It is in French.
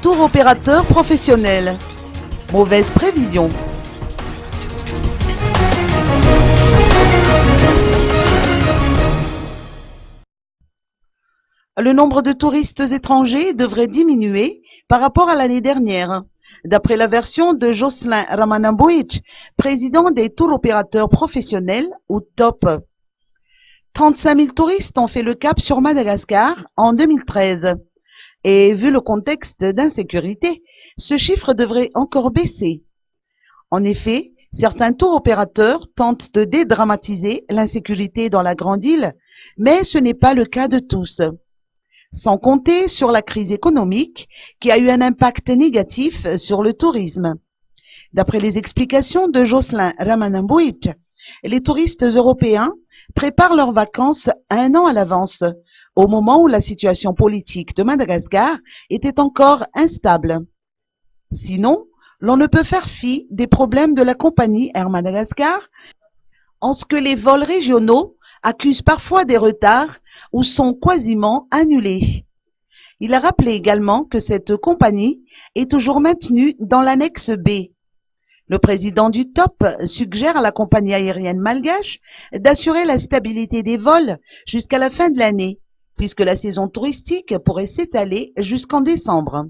tour opérateur professionnel. Mauvaise prévision. Le nombre de touristes étrangers devrait diminuer par rapport à l'année dernière. D'après la version de Jocelyn Ramanambovic, président des tours opérateurs professionnels, ou TOP. 35 000 touristes ont fait le cap sur Madagascar en 2013. Et vu le contexte d'insécurité, ce chiffre devrait encore baisser. En effet, certains tours opérateurs tentent de dédramatiser l'insécurité dans la grande île, mais ce n'est pas le cas de tous. Sans compter sur la crise économique qui a eu un impact négatif sur le tourisme. D'après les explications de Jocelyn Ramanambovic, les touristes européens préparent leurs vacances 1 an à l'avance, au moment où la situation politique de Madagascar était encore instable. Sinon, l'on ne peut faire fi des problèmes de la compagnie Air Madagascar, en ce que les vols régionaux accusent parfois des retards ou sont quasiment annulés. Il a rappelé également que cette compagnie est toujours maintenue dans l'annexe B. Le président du TOP suggère à la compagnie aérienne malgache d'assurer la stabilité des vols jusqu'à la fin de l'année, puisque la saison touristique pourrait s'étaler jusqu'en décembre.